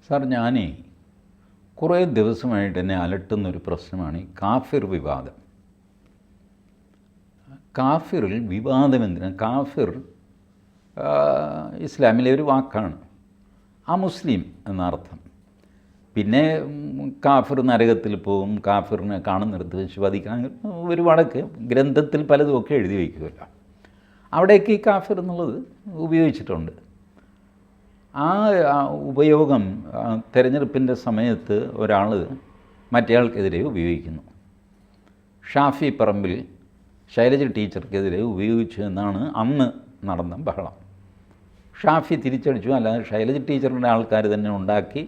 Sir, ഞാനേ കുറേ ദിവസമായിട്ട് എന്നെ അലട്ടുന്നൊരു പ്രശ്നമാണ് ഈ കാഫിർ വിവാദം. കാഫിറിൽ വിവാദം എന്തിനാണ്? കാഫിർ ഇസ്ലാമിലെ ഒരു വാക്കാണ്, മുസ്ലിം എന്നർത്ഥം. പിന്നെ കാഫിർ നരകത്തിൽ പോകും, കാഫിറിനെ കാണുന്നിടത്ത് വെച്ച് വധിക്കാൻ ഒരുപാടൊക്കെ ഗ്രന്ഥത്തിൽ പലതുമൊക്കെ എഴുതി വയ്ക്കുമല്ലോ. അവിടെയൊക്കെ ഈ കാഫിർ എന്നുള്ളത് ഉപയോഗിച്ചിട്ടുണ്ട്. ആ ഉപയോഗം തെരഞ്ഞെടുപ്പിൻ്റെ സമയത്ത് ഒരാൾ മറ്റേയാൾക്കെതിരെ ഉപയോഗിക്കുന്നു. ഷാഫി പറമ്പിൽ ശൈലജ ടീച്ചർക്കെതിരെ ഉപയോഗിച്ചു എന്നാണ് അന്ന് നടന്ന ബഹളം. ഷാഫി തിരിച്ചടിച്ചു, അല്ലാതെ ശൈലജ ടീച്ചറിൻ്റെ ആൾക്കാർ തന്നെ ഉണ്ടാക്കി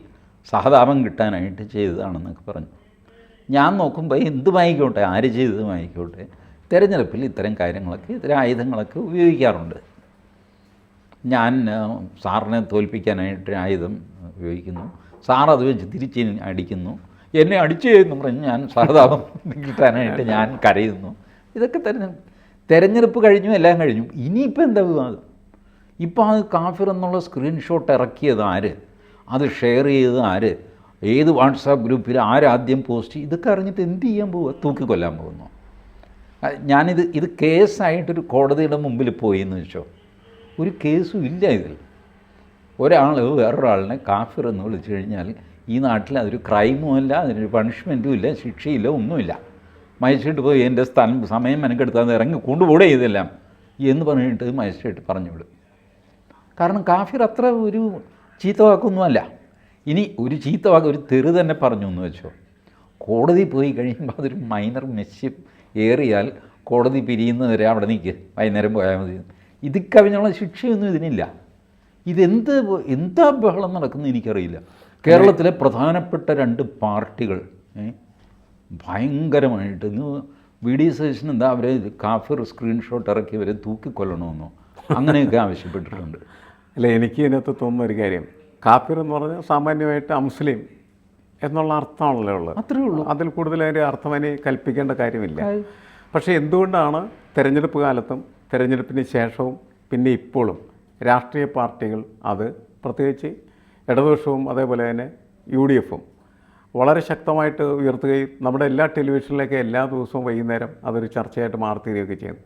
സഹതാപം കിട്ടാനായിട്ട് ചെയ്തതാണെന്നൊക്കെ പറഞ്ഞു. ഞാൻ നോക്കുമ്പോൾ എന്തുമായിക്കോട്ടെ, ആര് ചെയ്തതുമായിക്കോട്ടെ, തെരഞ്ഞെടുപ്പിൽ ഇത്തരം കാര്യങ്ങളൊക്കെ, ഇത്തരം ആയുധങ്ങളൊക്കെ ഉപയോഗിക്കാറുണ്ട്. ഞാൻ സാറിനെ തോൽപ്പിക്കാനായിട്ട് ആയുധം ഉപയോഗിക്കുന്നു, സാർ അത് വെച്ച് തിരിച്ച് അടിക്കുന്നു, എന്നെ അടിച്ചു എന്ന് പറഞ്ഞ് ഞാൻ സഹതാപം കിട്ടാനായിട്ട് ഞാൻ കരയുന്നു. ഇതൊക്കെ തെരഞ്ഞെടുപ്പ് കഴിഞ്ഞു, എല്ലാം കഴിഞ്ഞു. ഇനിയിപ്പോൾ എന്താ വിവാദം? ഇപ്പോൾ അത് കാഫിർ എന്നുള്ള സ്ക്രീൻഷോട്ട് ഇറക്കിയത് ആര്, അത് ഷെയർ ചെയ്തത് ആര്, ഏത് വാട്സാപ്പ് ഗ്രൂപ്പിൽ ആരാദ്യം പോസ്റ്റ്, ഇതൊക്കെ അറിഞ്ഞിട്ട് എന്ത് ചെയ്യാൻ പോവുക? തൂക്കിക്കൊല്ലാൻ പോകുന്നു. ഇത് കേസായിട്ടൊരു കോടതിയുടെ മുമ്പിൽ പോയി എന്ന് വെച്ചോ, ഒരു കേസും ഇല്ല ഇതിൽ. ഒരാൾ വേറൊരാളിനെ കാഫിർ എന്ന് വിളിച്ചു കഴിഞ്ഞാൽ ഈ നാട്ടിൽ അതൊരു ക്രൈമും അല്ല, അതിനൊരു പണിഷ്മെൻറ്റും ഇല്ല, ശിക്ഷയില്ല, ഒന്നുമില്ല. മജിസ്ട്രേറ്റ് പോയി എൻ്റെ സമയം മെനക്കെടുത്താതെ ഇറങ്ങി കൊണ്ടുപോടെ ഇതെല്ലാം എന്ന് പറഞ്ഞിട്ട് മജിസ്ട്രേറ്റ് പറഞ്ഞു വിടും. കാരണം കാഫിർ അത്ര ഒരു ചീത്ത വാക്കൊന്നുമല്ല. ഇനി ഒരു ചീത്ത വാക്ക്, ഒരു തെറി തന്നെ പറഞ്ഞു എന്ന് വെച്ചോ, കോടതി പോയി കഴിയുമ്പോൾ അതൊരു മൈനർ മിസ്ഷിപ്പ് ഏറിയാൽ കോടതി പിരിയുന്നവരെ അവിടെ നിൽക്കുക, വൈകുന്നേരം പോയാൽ മതി. ഇത് കവിഞ്ഞുള്ള ശിക്ഷയൊന്നും ഇതിനില്ല. എന്താ ബഹളം നടക്കുന്നത് എനിക്കറിയില്ല. കേരളത്തിലെ പ്രധാനപ്പെട്ട 2 പാർട്ടികൾ ഭയങ്കരമായിട്ട് ഇന്ന് VD സതീശൻ എന്താ അവരെ കാഫിർ സ്ക്രീൻഷോട്ട് ഇറക്കിയവരെ തൂക്കിക്കൊല്ലണമെന്നോ അങ്ങനെയൊക്കെ ആവശ്യപ്പെട്ടിട്ടുണ്ട്. അല്ല, എനിക്ക് ഇതിനകത്ത് തോന്നുന്ന ഒരു കാര്യം, കാഫിർ എന്ന് പറഞ്ഞാൽ സാമാന്യമായിട്ട് അമുസ്ലിം എന്നുള്ള അർത്ഥമാണല്ലോ ഉള്ളത്, അത്രയേ ഉള്ളൂ. അതിൽ കൂടുതൽ അതിൻ്റെ അർത്ഥം അതിന് കൽപ്പിക്കേണ്ട കാര്യമില്ല. പക്ഷേ എന്തുകൊണ്ടാണ് തെരഞ്ഞെടുപ്പ് കാലത്തും തെരഞ്ഞെടുപ്പിന് ശേഷവും പിന്നെ ഇപ്പോഴും രാഷ്ട്രീയ പാർട്ടികൾ, അത് പ്രത്യേകിച്ച് ഇടതുപക്ഷവും അതേപോലെ തന്നെ UDFും വളരെ ശക്തമായിട്ട് ഉയർത്തുകയും നമ്മുടെ എല്ലാ ടെലിവിഷനിലേക്ക് എല്ലാ ദിവസവും വൈകുന്നേരം അതൊരു ചർച്ചയായിട്ട് മാറിത്തീരുകയൊക്കെ ചെയ്യുന്നത്?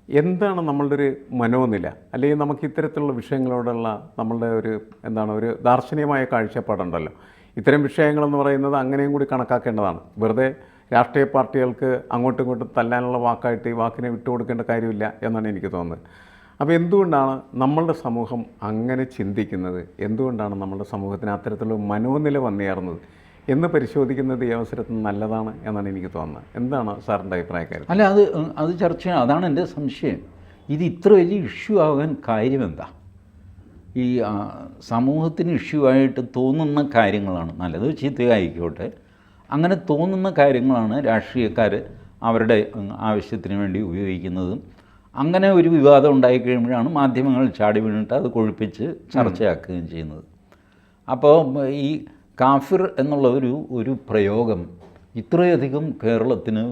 എന്താണ് നമ്മളുടെ ഒരു മനോനില, അല്ലെങ്കിൽ നമുക്ക് ഇത്തരത്തിലുള്ള വിഷയങ്ങളോടുള്ള നമ്മളുടെ ഒരു ദാർശനികമായ കാഴ്ചപ്പാടുണ്ടല്ലോ. ഇത്തരം വിഷയങ്ങളെന്ന് പറയുന്നത് അങ്ങനെയും കൂടി കണക്കാക്കേണ്ടതാണ്. വെറുതെ രാഷ്ട്രീയ പാർട്ടികൾക്ക് അങ്ങോട്ടും ഇങ്ങോട്ടും തല്ലാനുള്ള വാക്കായിട്ട് ഈ വാക്കിനെ വിട്ടുകൊടുക്കേണ്ട കാര്യമില്ല എന്നാണ് എനിക്ക് തോന്നുന്നത്. അപ്പോൾ എന്തുകൊണ്ടാണ് നമ്മളുടെ സമൂഹം അങ്ങനെ ചിന്തിക്കുന്നത്, എന്തുകൊണ്ടാണ് നമ്മളുടെ സമൂഹത്തിന് അത്തരത്തിലുള്ള മനോനില വന്നേറുന്നത് എന്ന് പരിശോധിക്കുന്നത് ഈ അവസരത്തിൽ നല്ലതാണ് എന്നാണ് എനിക്ക് തോന്നുന്നത്. എന്താണ് സാറിൻ്റെ അഭിപ്രായക്കാരൻ? അല്ല, അത് ചർച്ചയാണ്. അതാണ് എൻ്റെ സംശയം. ഇത് ഇത്ര വലിയ ഇഷ്യൂ ആകാൻ കാര്യമെന്താ? ഈ സമൂഹത്തിന് ഇഷ്യൂ ആയിട്ട് തോന്നുന്ന കാര്യങ്ങളാണ്, നല്ലത് ചീത്തയായിക്കോട്ടെ, അങ്ങനെ തോന്നുന്ന കാര്യങ്ങളാണ് രാഷ്ട്രീയക്കാർ അവരുടെ ആവശ്യത്തിന് വേണ്ടി ഉപയോഗിക്കുന്നതും. അങ്ങനെ ഒരു വിവാദം ഉണ്ടായിക്കഴിയുമ്പോഴാണ് മാധ്യമങ്ങൾ ചാടി വീണിട്ട് അത് കൊഴുപ്പിച്ച് ചർച്ചയാക്കുകയും ചെയ്യുന്നത്. അപ്പോൾ ഈ കാഫിർ എന്നുള്ള ഒരു പ്രയോഗം ഇത്രയധികം കേരളത്തിന്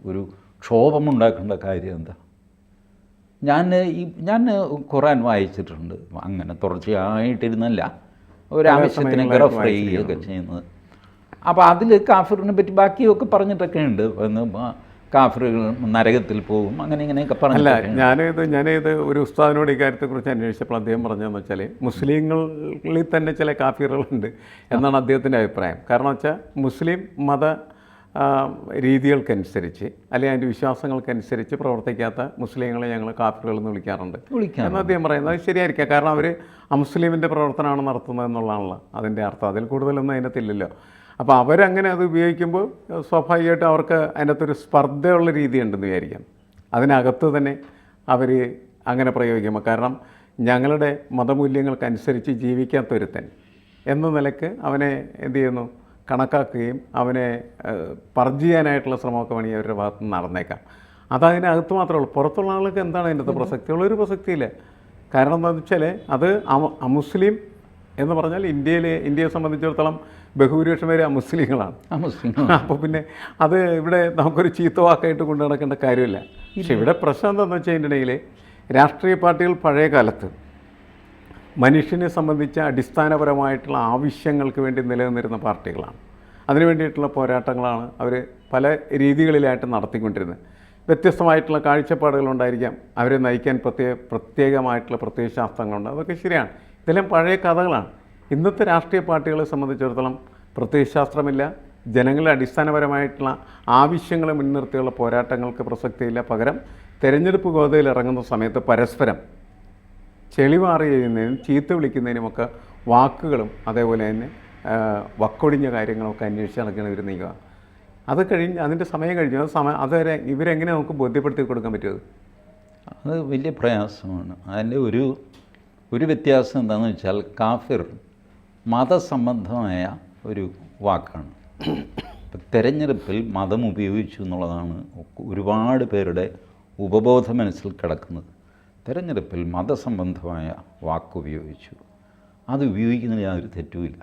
ഒരു ക്ഷോഭമുണ്ടാക്കേണ്ട കാര്യം എന്താ? ഞാൻ ഖുറാൻ വായിച്ചിട്ടുണ്ട്, അങ്ങനെ തുടർച്ചയായിട്ടിരുന്നല്ല, ഒരാവശ്യത്തിനൊക്കെ റെഫർ ചെയ്യുകയൊക്കെ ചെയ്യുന്നത്. അപ്പോൾ അതിൽ കാഫിറിനെ പറ്റി ബാക്കിയൊക്കെ പറഞ്ഞിട്ടൊക്കെ ഉണ്ട്. കാഫിറുകൾ നരകത്തിൽ പോകും, അങ്ങനെ ഇങ്ങനെയൊക്കെ പറഞ്ഞില്ല. ഞാനിത് ഒരു ഉസ്താദിനോട് ഇക്കാര്യത്തെക്കുറിച്ച് അന്വേഷിച്ചപ്പോൾ അദ്ദേഹം പറഞ്ഞതെന്ന് വെച്ചാൽ മുസ്ലിങ്ങളിൽ തന്നെ ചില കാഫിറുകളുണ്ട് എന്നാണ് അദ്ദേഹത്തിൻ്റെ അഭിപ്രായം. കാരണം വെച്ചാൽ മുസ്ലിം മത രീതികൾക്കനുസരിച്ച് അല്ലെങ്കിൽ അതിൻ്റെ വിശ്വാസങ്ങൾക്കനുസരിച്ച് പ്രവർത്തിക്കാത്ത മുസ്ലിങ്ങളെ ഞങ്ങൾ കാഫിറുകളെന്ന് വിളിക്കാറുണ്ട് എന്ന് അദ്ദേഹം പറയുന്നത്. അത് ശരിയായിരിക്കാം, കാരണം അവർ അമുസ്ലിമിൻ്റെ പ്രവർത്തനമാണ് നടത്തുന്നത് എന്നുള്ളതാണല്ലോ അതിൻ്റെ അർത്ഥം. അതിൽ കൂടുതലൊന്നും അതിനകത്തില്ലല്ലോ. അപ്പോൾ അവരങ്ങനെ അത് ഉപയോഗിക്കുമ്പോൾ സ്വാഭാവികമായിട്ടും അവർക്ക് അതിനകത്തൊരു സ്പർദ്ധയുള്ള രീതിയുണ്ടെന്ന് വിചാരിക്കാം. അതിനകത്ത് തന്നെ അവർ അങ്ങനെ പ്രയോഗിക്കുമ്പോൾ, കാരണം ഞങ്ങളുടെ മതമൂല്യങ്ങൾക്കനുസരിച്ച് ജീവിക്കാത്തൊരുത്തൻ എന്ന നിലയ്ക്ക് അവനെ എന്ത് ചെയ്യുന്നു, കണക്കാക്കുകയും അവനെ പർജ് ചെയ്യാനായിട്ടുള്ള ശ്രമമൊക്കെ വേണമെങ്കിൽ അവരുടെ ഭാഗത്ത് നിന്ന് നടന്നേക്കാം. അതതിനകത്ത് മാത്രമേ ഉള്ളൂ. പുറത്തുള്ള ആൾക്ക് എന്താണ് അതിൻ്റെ പ്രസക്തിയുള്ള ഒരു പ്രസക്തിയില്ല. കാരണം എന്താണെന്ന് വെച്ചാൽ അത് അമുസ്ലിം എന്ന് പറഞ്ഞാൽ ഇന്ത്യയെ സംബന്ധിച്ചിടത്തോളം ബഹുഭൂരിപക്ഷം പേര് അമുസ്ലിങ്ങളാണ്. അപ്പോൾ പിന്നെ അത് ഇവിടെ നമുക്കൊരു ചീത്ത വാക്കായിട്ട് കൊണ്ടു നടക്കേണ്ട കാര്യമില്ല. പക്ഷെ ഇവിടെ പ്രശ്നം എന്താണെന്ന് വെച്ച് കഴിഞ്ഞിട്ടുണ്ടെങ്കിൽ രാഷ്ട്രീയ പാർട്ടികൾ പഴയ കാലത്ത് മനുഷ്യനെ സംബന്ധിച്ച അടിസ്ഥാനപരമായിട്ടുള്ള ആവശ്യങ്ങൾക്ക് വേണ്ടി നിലനിന്നിരുന്ന പാർട്ടികളാണ്. അതിനു വേണ്ടിയിട്ടുള്ള പോരാട്ടങ്ങളാണ് അവർ പല രീതികളിലായിട്ട് നടത്തിക്കൊണ്ടിരുന്നത്. വ്യത്യസ്തമായിട്ടുള്ള കാഴ്ചപ്പാടുകളുണ്ടായിരിക്കാം, അവരെ നയിക്കാൻ പ്രത്യേകമായിട്ടുള്ള പ്രത്യയശാസ്ത്രങ്ങളുണ്ട്, അതൊക്കെ ശരിയാണ്. ഇതെല്ലാം പഴയ കഥകളാണ്. ഇന്നത്തെ രാഷ്ട്രീയ പാർട്ടികളെ സംബന്ധിച്ചിടത്തോളം പ്രത്യയശാസ്ത്രമില്ല, ജനങ്ങളുടെ അടിസ്ഥാനപരമായിട്ടുള്ള ആവശ്യങ്ങളെ മുൻനിർത്തിയുള്ള പോരാട്ടങ്ങൾക്ക് പ്രസക്തിയില്ല. പകരം തെരഞ്ഞെടുപ്പ് ഗോതയിൽ ഇറങ്ങുന്ന സമയത്ത് പരസ്പരം ചെളിമാറി ചെയ്യുന്നതിനും ചീത്ത വിളിക്കുന്നതിനുമൊക്കെ വാക്കുകളും അതേപോലെ തന്നെ വക്കൊടിഞ്ഞ കാര്യങ്ങളൊക്കെ അന്വേഷിച്ച് നടക്കുന്ന ഇവർ നീക്കുക. അത് കഴിഞ്ഞ് അതിൻ്റെ സമയം കഴിഞ്ഞു. അതുവരെ ഇവരെങ്ങനെ നമുക്ക് ബോധ്യപ്പെടുത്തി കൊടുക്കാൻ പറ്റുമത്? അത് വലിയ പ്രയാസമാണ്. അതിൻ്റെ ഒരു വ്യത്യാസം എന്താണെന്ന് വെച്ചാൽ കാഫിർ മതസംബന്ധമായ ഒരു വാക്കാണ്. ഇപ്പം തെരഞ്ഞെടുപ്പിൽ മതം ഉപയോഗിച്ചു എന്നുള്ളതാണ് ഒരുപാട് പേരുടെ ഉപബോധ മനസ്സിൽ കിടക്കുന്നത്. തെരഞ്ഞെടുപ്പിൽ മതസംബന്ധമായ വാക്ക് ഉപയോഗിച്ചു, അത് ഉപയോഗിക്കുന്നതിന് യാതൊരു തെറ്റുമില്ല.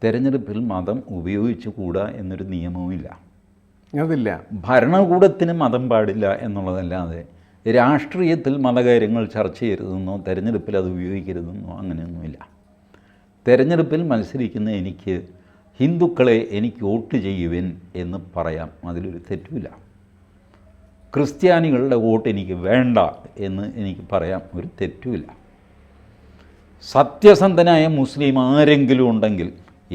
തെരഞ്ഞെടുപ്പിൽ മതം ഉപയോഗിച്ചുകൂടാ എന്നൊരു നിയമവുമില്ല. അതില്ല. ഭരണകൂടത്തിന് മതം പാടില്ല എന്നുള്ളതല്ലാതെ രാഷ്ട്രീയത്തിൽ മതകാര്യങ്ങൾ ചർച്ച ചെയ്യരുതെന്നോ തെരഞ്ഞെടുപ്പിൽ അത് ഉപയോഗിക്കരുതെന്നോ അങ്ങനെയൊന്നുമില്ല. തെരഞ്ഞെടുപ്പിൽ മത്സരിക്കുന്ന എനിക്ക് ഹിന്ദുക്കളെ എനിക്ക് വോട്ട് ചെയ്യുവിൻ എന്ന് പറയാം, അതിലൊരു തെറ്റുമില്ല. ക്രിസ്ത്യാനികളുടെ വോട്ട് എനിക്ക് വേണ്ട എന്ന് എനിക്ക് പറയാം, ഒരു തെറ്റുമില്ല. സത്യസന്ധനായ മുസ്ലിം ആരെങ്കിലും ഉണ്ടെങ്കിൽ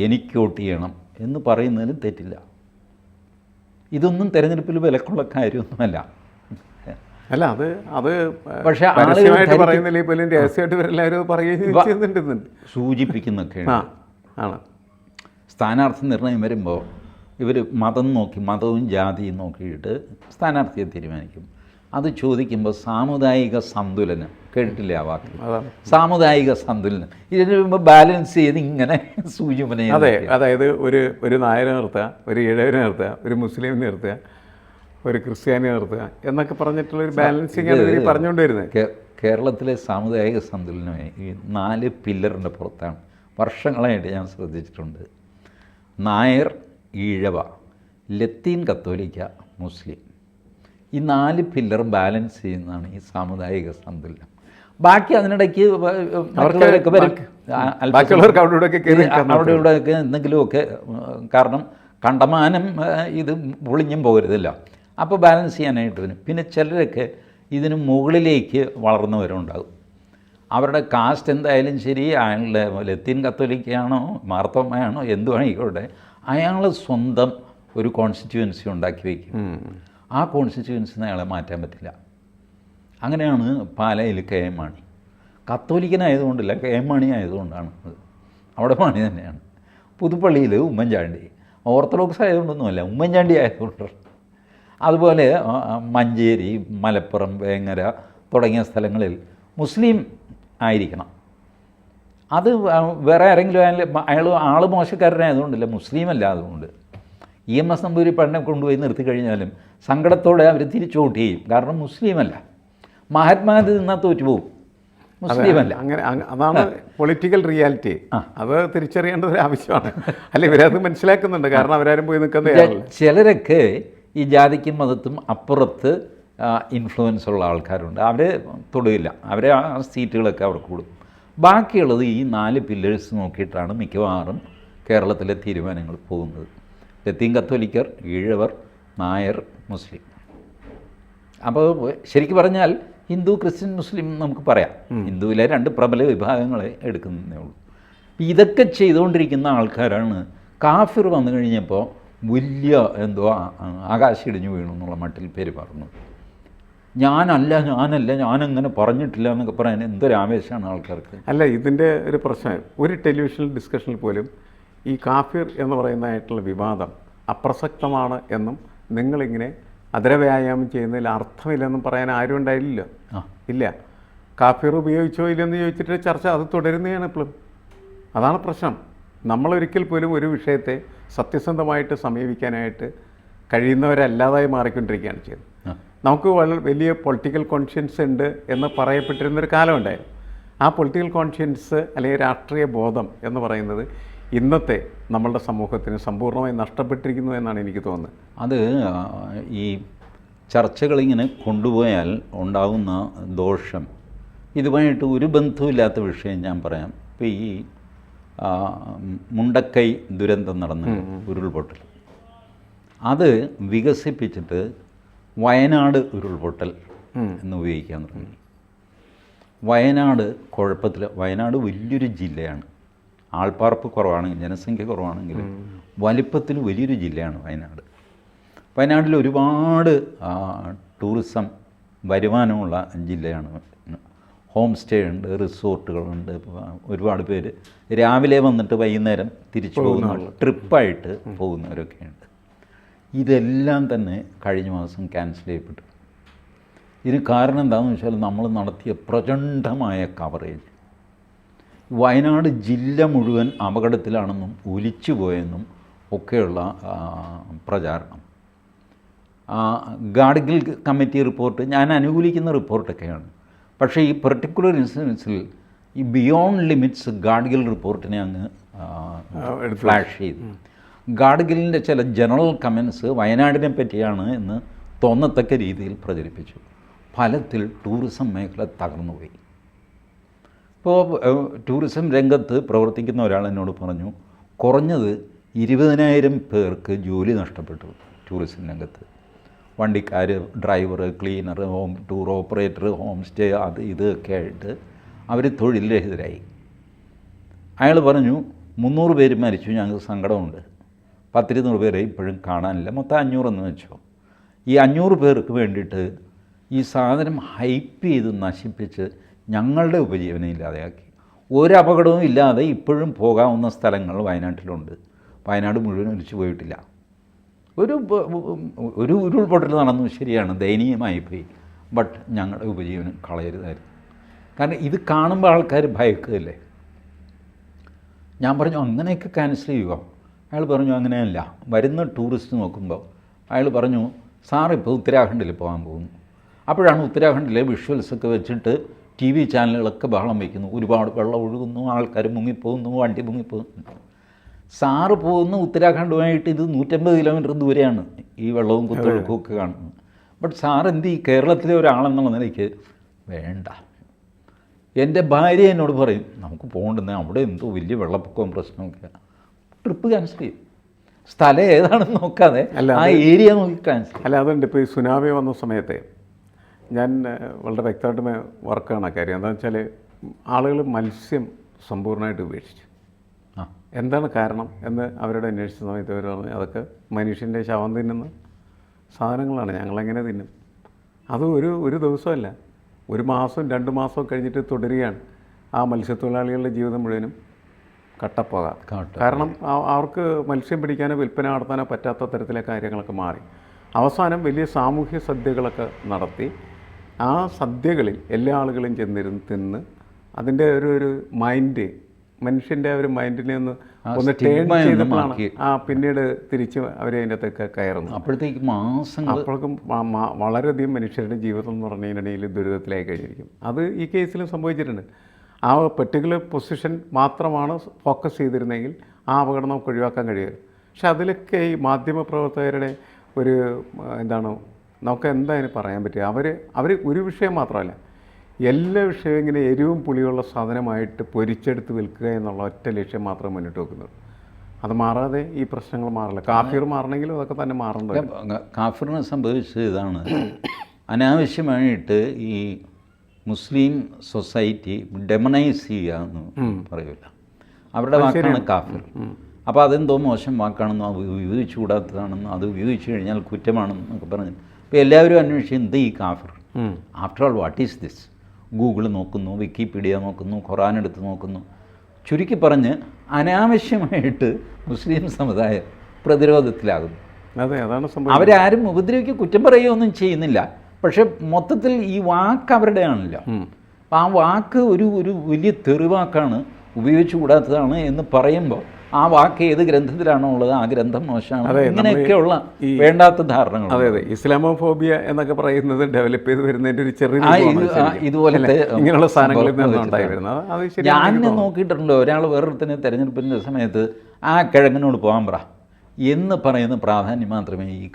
എനിക്ക് വോട്ട് ചെയ്യണം എന്ന് പറയുന്നതിന് തെറ്റില്ല. ഇതൊന്നും തെരഞ്ഞെടുപ്പിൽ വിലക്കുള്ള കാര്യമൊന്നുമല്ല. അല്ല, അത് പക്ഷേ പറയുന്നില്ല, പോലും രഹസ്യമായിട്ട് ഇവരെല്ലാവരും പറയുന്നുണ്ട്, സൂചിപ്പിക്കുന്നൊക്കെയാണ്. ആണ്. സ്ഥാനാർത്ഥി നിർണയം വരുമ്പോൾ ഇവർ മതം നോക്കി, മതവും ജാതിയും നോക്കിയിട്ട് സ്ഥാനാർത്ഥിയെ തീരുമാനിക്കും. അത് ചോദിക്കുമ്പോൾ സാമുദായിക സന്തുലനം കേട്ടിട്ടില്ല ആ വാക്ക്, സാമുദായിക സന്തുലനം. ഇതിന് മുമ്പ് ബാലൻസ് ചെയ്ത് ഇങ്ങനെ സൂചന. അതെ, അതായത് ഒരു നായരെ നിർത്തുക, ഒരു ഇഴവനെ നിർത്തുക, ഒരു മുസ്ലിമിനെ നിർത്തുക, ഒരു ക്രിസ്ത്യാനി നിർത്തുക എന്നൊക്കെ പറഞ്ഞിട്ടുള്ളൊരു ബാലൻസിങ് ആണ് ഇവർ പറഞ്ഞുകൊണ്ട് വരുന്നത്. കേരളത്തിലെ സാമുദായിക സന്തുലനമായി ഈ 4 പില്ലറിൻ്റെ പുറത്താണ്. വർഷങ്ങളായിട്ട് ഞാൻ ശ്രദ്ധിച്ചിട്ടുണ്ട്. നായർ, ഈഴവ, ലത്തീൻ കത്തോലിക്ക, മുസ്ലിം, ഈ 4 പില്ലർ ബാലൻസ് ചെയ്യുന്നതാണ് ഈ സാമുദായിക സന്തുലനം. ബാക്കി അതിനിടയ്ക്ക് അവിടെ ഇവിടെയൊക്കെ എന്തെങ്കിലുമൊക്കെ, കാരണം കണ്ടമാനം ഇത് പൊളിഞ്ഞും പോകരുതല്ലോ, അപ്പോൾ ബാലൻസ് ചെയ്യാനായിട്ട് വരും. പിന്നെ ചിലരൊക്കെ ഇതിന് മുകളിലേക്ക് വളർന്നവരുണ്ടാകും. അവരുടെ കാസ്റ്റ് എന്തായാലും ശരി, അയാളുടെ ലത്തീൻ കത്തോലിക്കയാണോ മാർത്തോമയാണോ എന്തുവായിക്കോട്ടെ, അയാൾ സ്വന്തം ഒരു കോൺസ്റ്റിറ്റ്യുവൻസി ഉണ്ടാക്കി വയ്ക്കും. ആ കോൺസ്റ്റിറ്റ്യുവൻസിന് അയാളെ മാറ്റാൻ പറ്റില്ല. അങ്ങനെയാണ് പാലയിൽ കെ എം മാണി. കത്തോലിക്കനായതുകൊണ്ടില്ല, കെ എം മാണി ആയതുകൊണ്ടാണ്. അവിടെ മാണി തന്നെയാണ്. പുതുപ്പള്ളിയിൽ ഉമ്മൻചാണ്ടി, ഓർത്തഡോക്സ് ആയതുകൊണ്ടൊന്നുമല്ല, ഉമ്മൻചാണ്ടി ആയതുകൊണ്ടാണ്. അതുപോലെ മഞ്ചേരി, മലപ്പുറം, വേങ്ങര തുടങ്ങിയ സ്ഥലങ്ങളിൽ മുസ്ലിം ആയിരിക്കണം. അത് വേറെ ആരെങ്കിലും അയാൾ മോശക്കാരനായതുകൊണ്ടില്ല, മുസ്ലിം അല്ല. അതുകൊണ്ട് EMS നമ്പൂതിരിപ്പാടിനെ കൊണ്ടുപോയി നിർത്തി കഴിഞ്ഞാലും സങ്കടത്തോടെ അവർ തിരിച്ചു വോട്ട് ചെയ്യും, കാരണം മുസ്ലിമല്ല. മഹാത്മാഗാന്ധി നിന്നാൽ തോറ്റുപോകും, മുസ്ലിമല്ല. അങ്ങനെ അതാണ് പൊളിറ്റിക്കൽ റിയാലിറ്റി. അത് തിരിച്ചറിയേണ്ടത് ഒരു ആവശ്യമാണ്. അല്ല, ഇവരത് മനസ്സിലാക്കുന്നുണ്ട്, കാരണം അവരാരും പോയി നിൽക്കുന്നത്. ചിലരൊക്കെ ഈ ജാതിക്കും മതത്തും അപ്പുറത്ത് ഇൻഫ്ലുവൻസ് ഉള്ള ആൾക്കാരുണ്ട്, അവരെ തൊടുകയില്ല, അവരെ ആ സീറ്റുകളൊക്കെ അവർക്ക് കൊടുക്കും. ബാക്കിയുള്ളത് ഈ 4 പില്ലേഴ്സ് നോക്കിയിട്ടാണ് മിക്കവാറും കേരളത്തിലെ തീരുമാനങ്ങൾ പോകുന്നത്. ലത്തീൻ കത്തോലിക്കർ, ഈഴവർ, നായർ, മുസ്ലിം. അപ്പോൾ ശരിക്കും പറഞ്ഞാൽ ഹിന്ദു, ക്രിസ്ത്യൻ, മുസ്ലിം നമുക്ക് പറയാം. ഹിന്ദുവിലെ 2 പ്രബല വിഭാഗങ്ങളെ എടുക്കുന്നതേ ഉള്ളൂ. ഇതൊക്കെ ചെയ്തുകൊണ്ടിരിക്കുന്ന ആൾക്കാരാണ് കാഫിർ വന്നു കഴിഞ്ഞപ്പോൾ വലിയ എന്തോ ആകാശം ഇടിഞ്ഞു വീണു എന്നുള്ള മട്ടിൽ പെരുമാറുന്നത്. ഞാനങ്ങനെ പറഞ്ഞിട്ടില്ല എന്നൊക്കെ പറയാൻ എന്തൊരു ആവേശമാണ് ആൾക്കാർക്ക്. അല്ല, ഇതിൻ്റെ ഒരു പ്രശ്നം, ഒരു ടെലിവിഷൻ ഡിസ്കഷനിൽ പോലും ഈ കാഫിർ എന്ന് പറയുന്നതായിട്ടുള്ള വിവാദം അപ്രസക്തമാണ് എന്നും നിങ്ങളിങ്ങനെ അതരവ്യായാമം ചെയ്യുന്നതിൽ അർത്ഥമില്ലെന്നും പറയാൻ ആരും ഉണ്ടായില്ലല്ലോ. ഇല്ല, കാഫിർ ഉപയോഗിച്ചോ ഇല്ലെന്ന് ചോദിച്ചിട്ട് ചർച്ച അത് തുടരുന്നതാണ് ഇപ്പോഴും. അതാണ് പ്രശ്നം. നമ്മളൊരിക്കൽ പോലും ഒരു വിഷയത്തെ സത്യസന്ധമായിട്ട് സമീപിക്കാനായിട്ട് കഴിയുന്നവരല്ലാതായി മാറിക്കൊണ്ടിരിക്കുകയാണ് ചെയ്യുന്നത്. നമുക്ക് വളരെ വലിയ പൊളിറ്റിക്കൽ കോൺഷ്യൻസ് ഉണ്ട് എന്ന് പറയപ്പെട്ടിരുന്നൊരു കാലമുണ്ടായിരുന്നു. ആ പൊളിറ്റിക്കൽ കോൺഷ്യൻസ് അല്ലെങ്കിൽ രാഷ്ട്രീയ ബോധം എന്ന് പറയുന്നത് ഇന്നത്തെ നമ്മളുടെ സമൂഹത്തിന് സമ്പൂർണ്ണമായി നഷ്ടപ്പെട്ടിരിക്കുന്നു എന്നാണ് എനിക്ക് തോന്നുന്നത്. അത് ഈ ചർച്ചകളിങ്ങനെ കൊണ്ടുപോയാൽ ഉണ്ടാകുന്ന ദോഷം, ഇതുമായിട്ട് ഒരു ബന്ധവുമില്ലാത്ത വിഷയം ഞാൻ പറയാം. ഇപ്പോൾ ഈ മുണ്ടക്കൈ ദുരന്തം നടന്ന ഉരുൾപൊട്ടൽ, അത് വികസിപ്പിച്ചിട്ട് വയനാട് ഉരുൾപൊട്ടൽ എന്ന് ഉപയോഗിക്കാൻ തുടങ്ങി. വയനാട് കുഴപ്പത്തിൽ, വയനാട് വലിയൊരു ജില്ലയാണ്, ആൾപ്പാർപ്പ് കുറവാണെങ്കിൽ, ജനസംഖ്യ കുറവാണെങ്കിലും വലിപ്പത്തിൽ വലിയൊരു ജില്ലയാണ് വയനാട്. വയനാട്ടിൽ ഒരുപാട് ടൂറിസം വരുമാനമുള്ള ജില്ലയാണ്. ഹോം സ്റ്റേ ഉണ്ട്, റിസോർട്ടുകളുണ്ട്, ഒരുപാട് പേര് രാവിലെ വന്നിട്ട് വൈകുന്നേരം തിരിച്ചു പോകുന്ന ട്രിപ്പായിട്ട് പോകുന്നവരൊക്കെയുണ്ട്. ഇതെല്ലാം തന്നെ കഴിഞ്ഞ മാസം ക്യാൻസൽ ചെയ്യപ്പെട്ടു. ഇതിന് കാരണം എന്താണെന്ന് വെച്ചാൽ നമ്മൾ നടത്തിയ പ്രചണ്ഡമായ കവറേജ്. വയനാട് ജില്ല മുഴുവൻ അപകടത്തിലാണെന്നും ഒലിച്ചു പോയെന്നും ഒക്കെയുള്ള പ്രചാരണം. ഗാഡ്ഗിൽ കമ്മിറ്റി റിപ്പോർട്ട് ഞാൻ അനുകൂലിക്കുന്ന റിപ്പോർട്ടൊക്കെയാണ്. പക്ഷേ ഈ പെർട്ടിക്കുലർ ഇൻസിഡൻസിൽ ഈ ബിയോണ്ട് ലിമിറ്റ്സ് ഗാഡ്ഗിൽ റിപ്പോർട്ടിനെ അങ്ങ് ഫ്ലാഷ് ചെയ്തു. ഗാഡ്ഗിലിൻ്റെ ചില ജനറൽ കമൻസ് വയനാടിനെ പറ്റിയാണ് എന്ന് തോന്നത്തക്ക രീതിയിൽ പ്രചരിപ്പിച്ചു. ഫലത്തിൽ ടൂറിസം മേഖല തകർന്നുപോയി. ഇപ്പോൾ ടൂറിസം രംഗത്ത് പ്രവർത്തിക്കുന്ന ഒരാൾ എന്നോട് പറഞ്ഞു, കുറഞ്ഞത് 20,000 പേർക്ക് ജോലി നഷ്ടപ്പെട്ടു ടൂറിസം രംഗത്ത്. വണ്ടിക്കാർ, driver, cleaner, home tour operator, home stay, അത് ഇതൊക്കെ ആയിട്ട് അവർ തൊഴിൽരഹിതരായി. അയാൾ പറഞ്ഞു 300 പേര് മരിച്ചു, ഞങ്ങൾക്ക് സങ്കടമുണ്ട്. 10-20 പേരെ ഇപ്പോഴും കാണാനില്ല, മൊത്തം 500 എന്ന് വെച്ചോ. ഈ 500 പേർക്ക് വേണ്ടിയിട്ട് ഈ സാധനം ഹൈപ്പ് ചെയ്ത് നശിപ്പിച്ച് ഞങ്ങളുടെ ഉപജീവനം ഇല്ലാതെയാക്കി. ഒരപകടവും ഇല്ലാതെ ഇപ്പോഴും പോകാവുന്ന സ്ഥലങ്ങൾ വയനാട്ടിലുണ്ട്. വയനാട് മുഴുവൻ ഒലിച്ചു പോയിട്ടില്ല. ഒരു ഉരുൾപൊട്ടൽ നടന്നു, ശരിയാണ്, ദയനീയമായി പോയി. ബട്ട് ഞങ്ങളുടെ ഉപജീവനം കളയരുതായിരുന്നു. കാരണം ഇത് കാണുമ്പോൾ ആൾക്കാർ ഭയക്കുകയല്ലേ. ഞാൻ പറഞ്ഞു അങ്ങനെയൊക്കെ ക്യാൻസൽ ചെയ്യുക. അയാൾ പറഞ്ഞു അങ്ങനെയല്ല. വരുന്ന ടൂറിസ്റ്റ് നോക്കുമ്പോൾ അയാൾ പറഞ്ഞു സാർ ഇപ്പോൾ ഉത്തരാഖണ്ഡിൽ പോകാൻ പോകുന്നു. അപ്പോഴാണ് ഉത്തരാഖണ്ഡിലെ വിഷ്വൽസൊക്കെ വെച്ചിട്ട് TV ചാനലുകളൊക്കെ ബഹളം വയ്ക്കുന്നു, ഒരുപാട് വെള്ളം ഒഴുകുന്നു, ആൾക്കാർ മുങ്ങിപ്പോകുന്നു, വണ്ടി മുങ്ങിപ്പോകുന്നു. സാറ് പോകുന്ന ഉത്തരാഖണ്ഡുമായിട്ട് ഇത് 150 കിലോമീറ്റർ ദൂരെയാണ് ഈ വെള്ളവും കുത്തൊഴുക്കും ഒക്കെ കാണുന്നത്. ബട്ട് സാർ എന്ത് ഈ കേരളത്തിലെ ഒരാളെന്നുള്ള നിലയ്ക്ക് വേണ്ട. എൻ്റെ ഭാര്യ എന്നോട് പറയും നമുക്ക് പോകണ്ടെന്ന്, അവിടെ എന്തോ വലിയ വെള്ളപ്പൊക്കവും പ്രശ്നമൊക്കെ, ട്രിപ്പ് ക്യാൻസൽ ചെയ്യും. സ്ഥലം ഏതാണെന്ന് നോക്കാതെ ആ ഏരിയ നോക്കി ക്യാൻസൽ. അല്ല, അതുണ്ട്. ഇപ്പോൾ ഈ സുനാമി വന്ന സമയത്ത് ഞാൻ വളരെ വ്യക്തമായിട്ട് വർക്കാണ് കാര്യം. എന്താണെന്ന് വെച്ചാൽ ആളുകൾ മത്സ്യം സമ്പൂർണ്ണമായിട്ട് ഉപേക്ഷിച്ചു. എന്താണ് കാരണം എന്ന് അവരോട് അന്വേഷിച്ച സമയത്ത് അവർ പറഞ്ഞു അതൊക്കെ മനുഷ്യൻ്റെ ശവം തിന്നുന്ന സാധനങ്ങളാണ്, ഞങ്ങളെങ്ങനെ തിന്നും. അത് ഒരു ദിവസമല്ല, 1 മാസം 2 മാസം കഴിഞ്ഞിട്ട് തുടരുകയാണ്. ആ മത്സ്യത്തൊഴിലാളികളുടെ ജീവിതം മുഴുവനും കട്ടപ്പോക. കാരണം അവർക്ക് മത്സ്യം പിടിക്കാനോ വിൽപ്പന നടത്താനോ പറ്റാത്ത തരത്തിലെ കാര്യങ്ങളൊക്കെ മാറി. അവസാനം വലിയ സാമൂഹ്യ സദ്യകളൊക്കെ നടത്തി. ആ സദ്യകളിൽ എല്ലാ ആളുകളും ചെന്നിരുന്ന് തിന്ന് അതിൻ്റെ ഒരു മൈൻഡ്, മനുഷ്യൻ്റെ ഒരു മൈൻഡിനെ ഒന്ന് ടേൺ ചെയ്തപ്പോഴാണ് പിന്നീട് തിരിച്ച് അവരെ അതിൻ്റെ അകത്തൊക്കെ കയറുന്നു. അപ്പോഴേക്കും വളരെയധികം മനുഷ്യരുടെ ജീവിതം എന്ന് പറഞ്ഞതിനിടയിൽ ദുരിതത്തിലായി കഴിഞ്ഞിരിക്കും. അത് ഈ കേസിലും സംഭവിച്ചിട്ടുണ്ട്. ആ പെർട്ടിക്കുലർ പൊസിഷൻ മാത്രമാണ് ഫോക്കസ് ചെയ്തിരുന്നെങ്കിൽ ആ അപകടം നമുക്ക് ഒഴിവാക്കാൻ കഴിയുമായിരുന്നു. പക്ഷെ അതിലൊക്കെ ഈ മാധ്യമപ്രവർത്തകരുടെ നമുക്ക് എന്തായാലും പറയാൻ പറ്റുക, അവർ ഒരു വിഷയം മാത്രമല്ല, എല്ലാ വിഷയവും ഇങ്ങനെ എരിവും പുളിയുള്ള സാധനമായിട്ട് പൊരിച്ചെടുത്ത് വിൽക്കുക എന്നുള്ള ഒറ്റ ലക്ഷ്യം മാത്രമേ മുന്നിട്ട് വെക്കുന്നുള്ളൂ. അത് മാറാതെ ഈ പ്രശ്നങ്ങൾ മാറില്ല. കാഫിർ മാറണമെങ്കിലും അതൊക്കെ തന്നെ മാറേണ്ടത്. കാഫിറിനെ സംഭവിച്ചത് ഇതാണ്, അനാവശ്യമായിട്ട് ഈ മുസ്ലിം സൊസൈറ്റി ഡെമണൈസ് ചെയ്യുക എന്ന് പറയില്ല, അവരുടെ വാക്കാണ് കാഫിർ. അപ്പോൾ അതെന്തോ മോശം വാക്കാണെന്നോ അത് ഉപയോഗിച്ചുകൂടാത്തതാണെന്നോ അത് ഉപയോഗിച്ച് കഴിഞ്ഞാൽ കുറ്റമാണെന്നൊക്കെ പറഞ്ഞു. ഇപ്പോൾ എല്ലാവരും അന്വേഷിച്ച് എന്ത് ഈ കാഫിർ, after all what is this? Google നോക്കുന്നു, വിക്കിപീഡിയ നോക്കുന്നു, ഖുറാൻ എടുത്ത് നോക്കുന്നു. ചുരുക്കി പറഞ്ഞ് അനാവശ്യമായിട്ട് മുസ്ലിം സമുദായം പ്രതിരോധത്തിലാകുന്നു. അതെ, അതാണ് സംഭവം. അവരാരും ഉപദ്രവിക്കുക കുറ്റം പറയുകയൊന്നും ചെയ്യുന്നില്ല. പക്ഷെ മൊത്തത്തിൽ ഈ വാക്ക് അവരുടെയാണല്ലോ. അപ്പം ആ വാക്ക് ഒരു വലിയ തെറിവാക്കാണ്, ഉപയോഗിച്ചുകൂടാത്തതാണ് എന്ന് പറയുമ്പോൾ ആ വാക്ക് ഏത് ഗ്രന്ഥത്തിലാണോ ഉള്ളത് ആ ഗ്രന്ഥം മോശമാണ്, ഇങ്ങനെയൊക്കെയുള്ള വേണ്ടാത്ത ധാരണകൾ. അതെ, ഇസ്ലാമോഫോബിയ എന്നൊക്കെ പറയുന്നത് ഡെവലപ്പ് ചെയ്ത് വരുന്നതിൻ്റെ ഒരു ചെറിയ ഇതുപോലത്തെ ഇങ്ങനെയുള്ള സാധനങ്ങളിൽ നിന്നുണ്ടായി വരുന്നത്. ഞാൻ നോക്കിയിട്ടുണ്ട്, ഒരാൾ വേറൊരുത്തന്നെ തെരഞ്ഞെടുപ്പിൻ്റെ സമയത്ത് ആ കിഴങ്ങനോട് പോകാൻ പറ എന്ന് പറയുന്ന പ്രാധാന്യം മാത്രമേ ഈ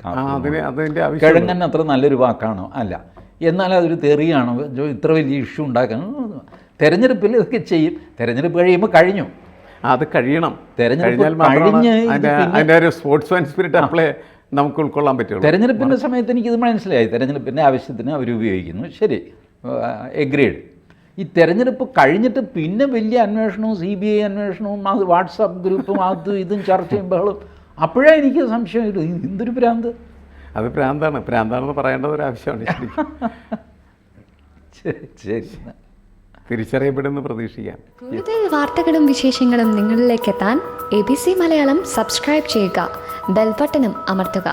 കിഴങ്ങൻ അത്ര നല്ലൊരു വാക്കാണോ? അല്ല. എന്നാൽ അതൊരു തെറിയാണോ? ഇത്ര വലിയ ഇഷ്യൂ ഉണ്ടാക്കാൻ തെരഞ്ഞെടുപ്പിൽ ഇതൊക്കെ ചെയ്യും. തെരഞ്ഞെടുപ്പ് കഴിയുമ്പോൾ കഴിഞ്ഞു. അത് കഴിയണം. തെരഞ്ഞെടുപ്പ് കഴിഞ്ഞാൽ മാത്രമാണ് കഴിഞ്ഞ് ഇത് അതിൻ്റെ ഒരു സ്പോർട്സ്മാൻ സ്പിരിറ്റ് അപ്ലൈ നമുക്ക് ഉൾക്കൊള്ളാൻ പറ്റുള്ളൂ. തെരഞ്ഞെടുപ്പിൻ്റെ സമയത്ത് എനിക്കിത് മനസ്സിലായി. തെരഞ്ഞെടുപ്പിൻ്റെ ആവശ്യത്തിന് അവർ ഉപയോഗിക്കുന്നു, ശരി, എഗ്രീഡ്. ഈ തെരഞ്ഞെടുപ്പ് കഴിഞ്ഞിട്ട് പിന്നെ വലിയ അന്വേഷണവും CBI അന്വേഷണവും അത് വാട്സാപ്പ് ഗ്രൂപ്പും അതും ഇതും ചർച്ചയും ബഹളും, അപ്പോഴേ എനിക്ക് സംശയം ഇടും, എന്തൊരു ഭ്രാന്ത്. അത് ഭ്രാന്താണെന്ന് പറയേണ്ടത് ഒരു ആവശ്യമാണ്. ശരി, തിരിച്ചറിയപ്പെടുമെന്ന് പ്രതീക്ഷിക്കാം. കൂടുതൽ വാർത്തകളും വിശേഷങ്ങളും നിങ്ങളിലേക്ക് എത്താൻ ABC മലയാളം സബ്സ്ക്രൈബ് ചെയ്യുക, ബെൽ ബട്ടണും അമർത്തുക.